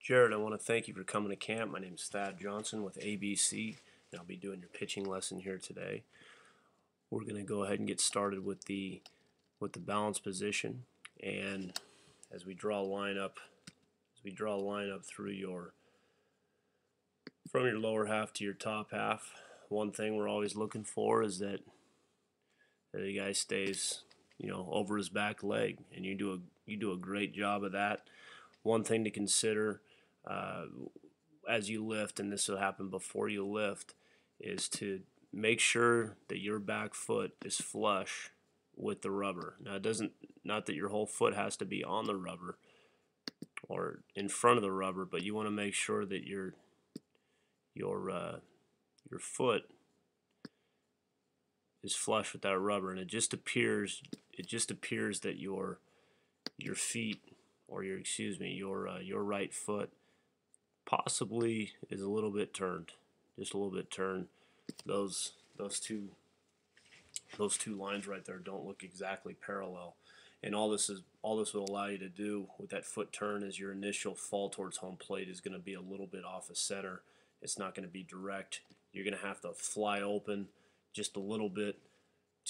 Jared, I want to thank you for coming to camp. My name is Thad Johnson with ABC, and I'll be doing your pitching lesson here today. We're going to go ahead and get started with the balance position, and as we draw a line up, through from your lower half to your top half, one thing we're always looking for is that the guy stays, over his back leg, and you do a great job of that. One thing to consider uh, as you lift, and this will happen before you lift, is to make sure that your back foot is flush with the rubber. Now, it doesn't, not that your whole foot has to be on the rubber or in front of the rubber, but you want to make sure that your foot is flush with that rubber, and it just appears that your feet, or your right foot possibly is a little bit turned, just a little bit turned. Those two lines right there don't look exactly parallel, and all this will allow you to do with that foot turn is your initial fall towards home plate is going to be a little bit off of center. It's not going to be direct. You're going to have to fly open just a little bit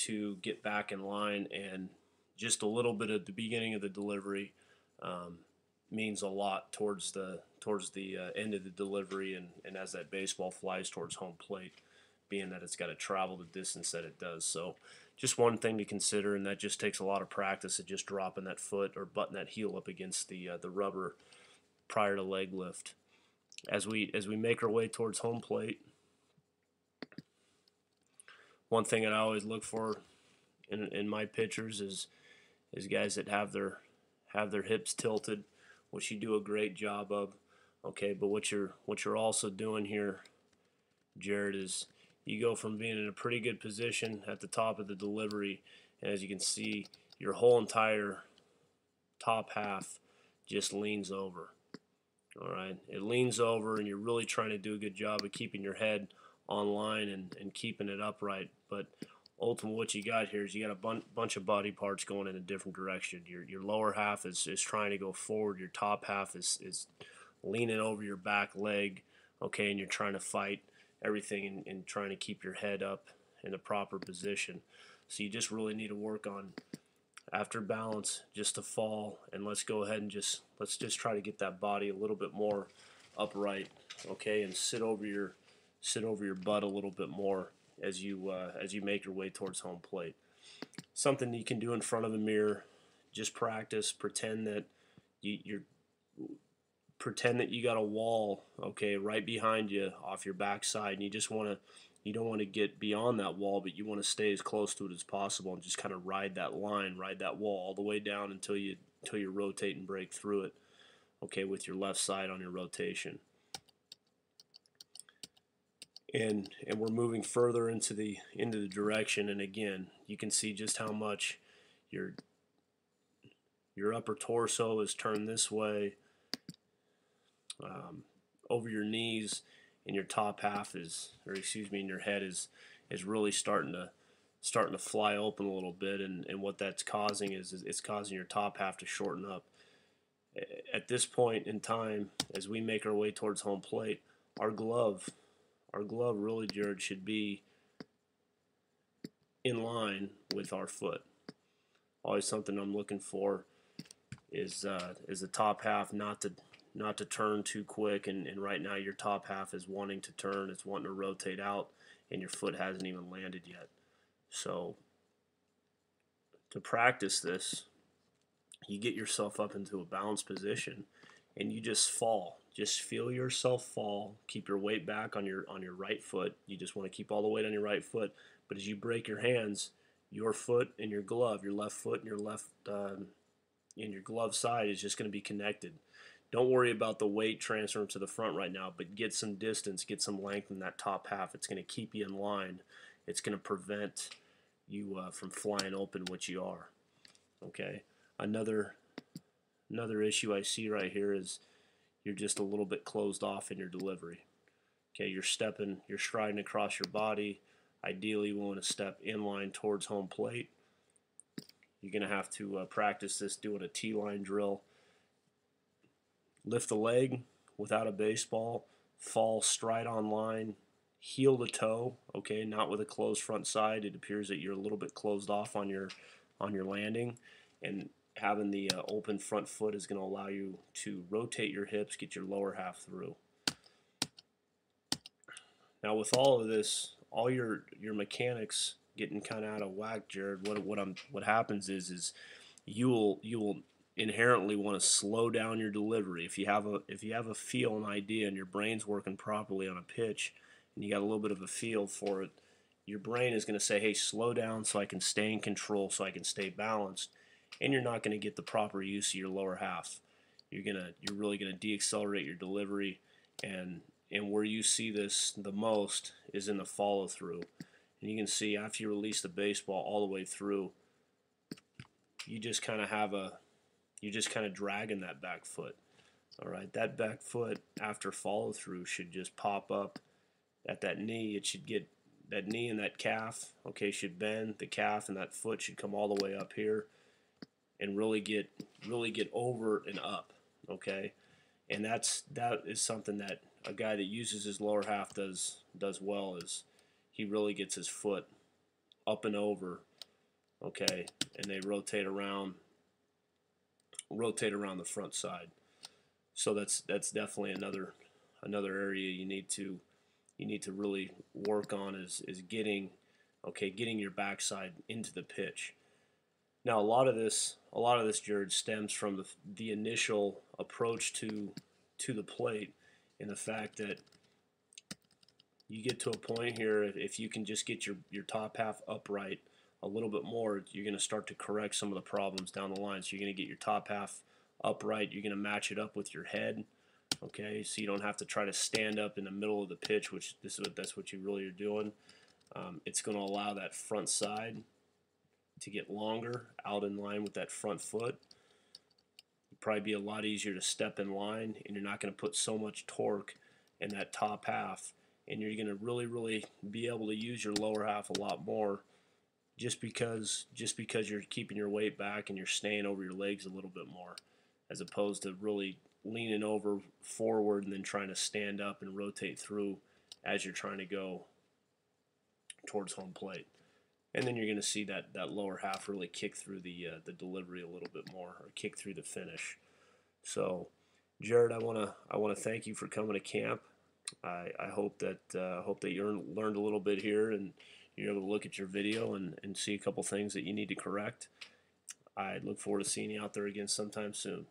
to get back in line, and just a little bit at the beginning of the delivery means a lot towards the end of the delivery, and as that baseball flies towards home plate, being that it's got to travel the distance that it does. So just one thing to consider, and that just takes a lot of practice at just dropping that foot or butting that heel up against the rubber prior to leg lift. As we make our way towards home plate, one thing that I always look for in my pitchers is guys that have their hips tilted, which you do a great job of. Okay, but what you're also doing here, Jared, is you go from being in a pretty good position at the top of the delivery, and as you can see, your whole entire top half just leans over. All right, it leans over, and you're really trying to do a good job of keeping your head on line and keeping it upright. But ultimately, what you got here is you got a bunch of body parts going in a different direction. Your lower half is trying to go forward. Your top half is leaning over your back leg, okay, and you're trying to fight everything and trying to keep your head up in the proper position. So you just really need to work on, after balance, just to fall, and let's go ahead and let's just try to get that body a little bit more upright, okay, and sit over your butt a little bit more as you make your way towards home plate. Something you can do in front of the mirror. Just practice. Pretend that you got a wall, okay, right behind you off your backside, and you don't want to get beyond that wall, but you want to stay as close to it as possible and just kind of ride that wall all the way down until you rotate and break through it, okay, with your left side on your rotation. And we're moving further into the direction, and again, you can see just how much your upper torso is turned this way, over your knees, and your top half and your head is really starting to fly open a little bit, and what that's causing is it's causing your top half to shorten up. At this point in time, as we make our way towards home plate, our glove really, Jared, should be in line with our foot. Always something I'm looking for is the top half not to turn too quick, and right now your top half is wanting to turn, it's wanting to rotate out, and your foot hasn't even landed yet. So to practice this, you get yourself up into a balanced position, and you just fall. Just feel yourself fall. Keep your weight back on your right foot. You just want to keep all the weight on your right foot. But as you break your hands, your foot and your glove, your left foot and your glove side is just going to be connected. Don't worry about the weight transferring to the front right now, but get some distance, get some length in that top half. It's going to keep you in line. It's going to prevent you from flying open, which you are. Okay. Another issue I see right here is you're just a little bit closed off in your delivery. Okay, you're striding across your body. Ideally, you want to step in line towards home plate. You're going to have to practice this doing a T-line drill. Lift the leg without a baseball, fall straight on line, heel to toe, okay, not with a closed front side. It appears that you're a little bit closed off on your landing, and having the open front foot is going to allow you to rotate your hips, get your lower half through. Now with all of this, all your mechanics getting kind of out of whack, Jared, what happens is you will inherently want to slow down your delivery. If you have a feel, an idea, and your brain's working properly on a pitch, and you got a little bit of a feel for it, your brain is going to say, hey, slow down so I can stay in control, so I can stay balanced, and you're not going to get the proper use of your lower half. You're really gonna deaccelerate your delivery, and where you see this the most is in the follow through. And you can see after you release the baseball all the way through, you just kind of dragging that back foot. All right, that back foot after follow through should just pop up at that knee. It should get that knee and that calf, okay, should bend. The calf and that foot should come all the way up here and really get over and up, okay? And that is something that a guy that uses his lower half does well, is he really gets his foot up and over, okay, and they rotate around the front side. So that's definitely another area you need to really work on is getting your backside into the pitch. Now a lot of this, Jared, stems from the initial approach to the plate, and the fact that you get to a point here, if you can just get your top half upright a little bit more, you're going to start to correct some of the problems down the line. So you're going to get your top half upright. You're going to match it up with your head, okay? So you don't have to try to stand up in the middle of the pitch, which that's what you really are doing. It's going to allow that front side to get longer out in line with that front foot. It'd probably be a lot easier to step in line, and you're not going to put so much torque in that top half, and you're going to really be able to use your lower half a lot more, just because you're keeping your weight back and you're staying over your legs a little bit more, as opposed to really leaning over forward and then trying to stand up and rotate through as you're trying to go towards home plate. And then you're going to see that lower half really kick through the delivery a little bit more, or kick through the finish. So, Jared, I want to thank you for coming to camp. I hope that you learned a little bit here, and you're able to look at your video and see a couple things that you need to correct. I look forward to seeing you out there again sometime soon.